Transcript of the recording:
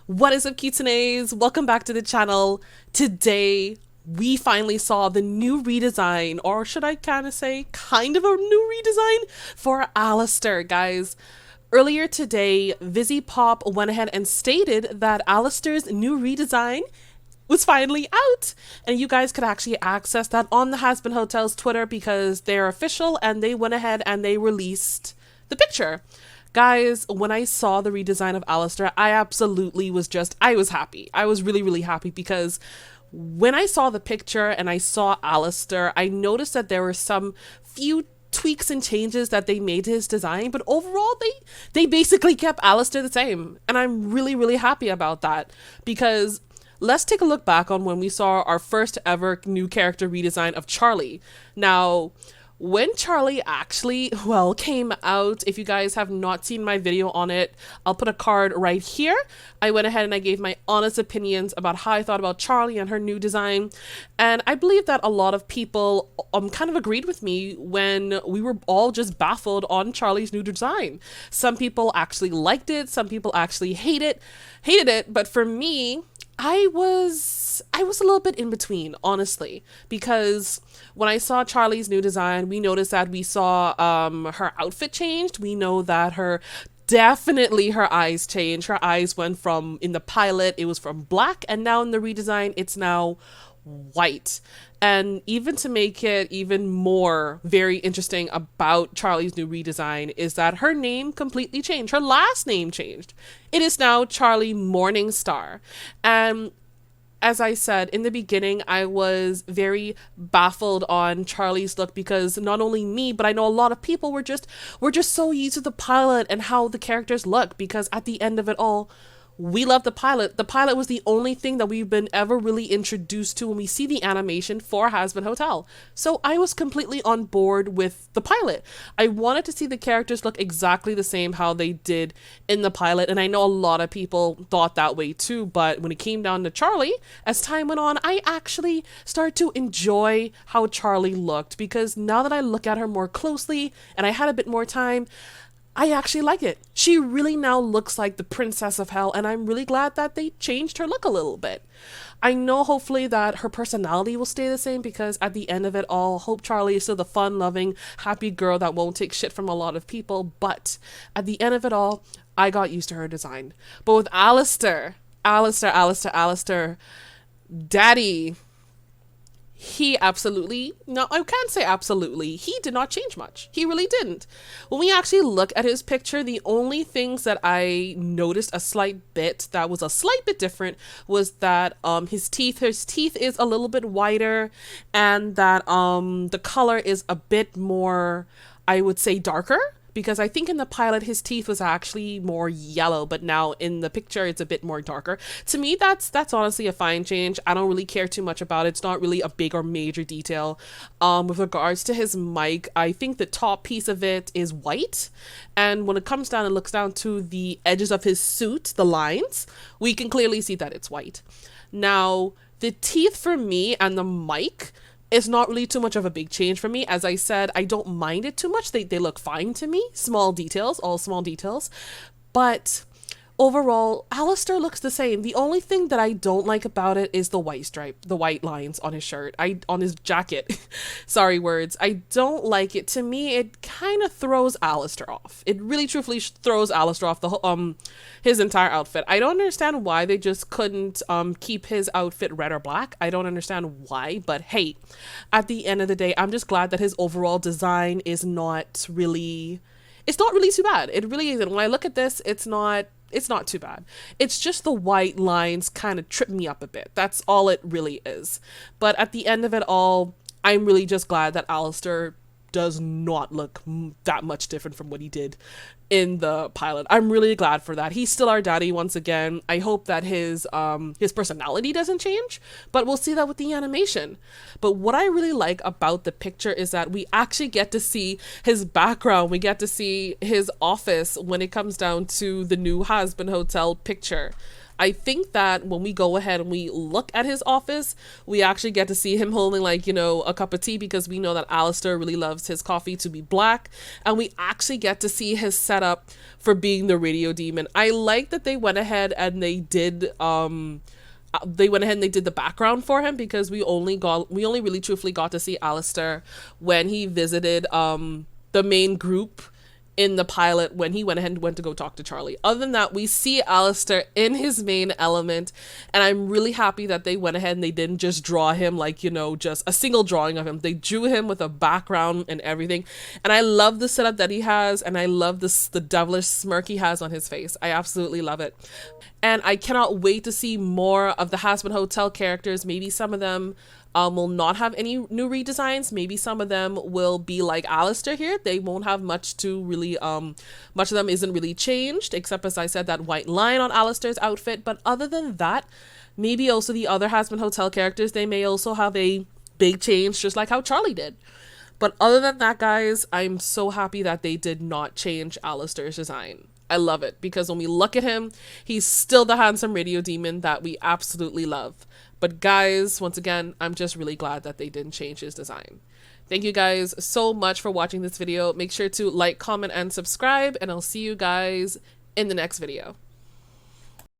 What is up, Kitsunes? Welcome back to the channel. Today, we finally saw the new redesign, or should I kind of say, kind of a new redesign for Alastor, guys. Earlier today, VisiPop went ahead and stated that Alastor's new redesign was finally out, and you guys could actually access that on the Has Been Hotel's Twitter because they're official and they went ahead and they released the picture. Guys, when I saw the redesign of Alastor, I was happy. I was really, really happy because when I saw the picture and I saw Alastor, I noticed that there were some few tweaks and changes that they made to his design, but overall they basically kept Alastor the same. And I'm really, really happy about that because let's take a look back on when we saw our first ever new character redesign of Charlie. Now, when Charlie actually, came out, if you guys have not seen my video on it, I'll put a card right here. I went ahead and I gave my honest opinions about how I thought about Charlie and her new design. And I believe that a lot of people kind of agreed with me when we were all just baffled on Charlie's new design. Some people actually liked it, some people actually hated it, but for me, I was a little bit in between, honestly, because when I saw Charlie's new design, we noticed that we saw her outfit changed. We know that her eyes changed. Her eyes went from, in the pilot, it was from black, and now in the redesign, it's now white. And even to make it even more very interesting about Charlie's new redesign is that her name completely changed. Her last name changed. It is now Charlie Morningstar. And as I said in the beginning, I was very baffled on Charlie's look because not only me, but I know a lot of people were just so used to the pilot and how the characters look, because at the end of it all, we love the pilot. The pilot was the only thing that we've been ever really introduced to when we see the animation for Has Been Hotel. So I was completely on board with the pilot. I wanted to see the characters look exactly the same how they did in the pilot, and I know a lot of people thought that way too, but when it came down to Charlie, as time went on, I actually started to enjoy how Charlie looked, because now that I look at her more closely and I had a bit more time, I actually like it. She really now looks like the Princess of Hell, and I'm really glad that they changed her look a little bit. I know hopefully that her personality will stay the same, because at the end of it all, Hope Charlie is still the fun-loving, happy girl that won't take shit from a lot of people, but at the end of it all, I got used to her design. But with Alastor, Daddy, he absolutely, no, I can't say absolutely, he did not change much. He really didn't. When we actually look at his picture, the only things that I noticed a slight bit that was a slight bit different was that his teeth is a little bit whiter, and that the color is a bit more, I would say, darker. Because I think in the pilot his teeth was actually more yellow, but now in the picture it's a bit more darker. To me, that's honestly a fine change. I don't really care too much about it. It's not really a big or major detail. With regards to his mic, I think the top piece of it is white, and when it comes down and looks down to the edges of his suit, the lines, we can clearly see that it's white. Now, the teeth for me and the mic, it's not really too much of a big change for me. As I said, I don't mind it too much. They look fine to me. Small details, all small details. But overall, Alastor looks the same. The only thing that I don't like about it is the white stripe, the white lines on his shirt, on his jacket. Sorry, words. I don't like it. To me, it kind of throws Alastor off. It really truthfully throws Alastor off the his entire outfit. I don't understand why they just couldn't keep his outfit red or black. I don't understand why, but hey, at the end of the day, I'm just glad that his overall design is not really too bad. It really isn't. When I look at this, it's not too bad. It's just the white lines kind of trip me up a bit. That's all it really is. But at the end of it all, I'm really just glad that Alastor does not look that much different from what he did in the pilot. I'm really glad for that. He's still our daddy once again. I hope that his personality doesn't change, but we'll see that with the animation. But what I really like about the picture is that we actually get to see his background. We get to see his office when it comes down to the new Has Been Hotel picture. I think that when we go ahead and we look at his office, we actually get to see him holding like, you know, a cup of tea, because we know that Alistair really loves his coffee to be black. And we actually get to see his setup for being the radio demon. I like that they went ahead and they did the background for him, because we only really truthfully got to see Alistair when he visited the main group in the pilot, when he went ahead and went to go talk to Charlie. Other than that, we see Alistair in his main element, and I'm really happy that they went ahead and they didn't just draw him like, you know, just a single drawing of him. They drew him with a background and everything, and I love the setup that he has, and I love the devilish smirk he has on his face. I absolutely love it. And I cannot wait to see more of the Hazbin Hotel characters. Maybe some of them will not have any new redesigns. Maybe some of them will be like Alistair here. They won't have much to really, much of them isn't really changed, except, as I said, that white line on Alistair's outfit. But other than that, maybe also the other Hazbin Hotel characters, they may also have a big change, just like how Charlie did. But other than that, guys, I'm so happy that they did not change Alistair's design. I love it, because when we look at him, he's still the handsome radio demon that we absolutely love. But guys, once again, I'm just really glad that they didn't change his design. Thank you guys so much for watching this video. Make sure to like, comment, and subscribe, and I'll see you guys in the next video.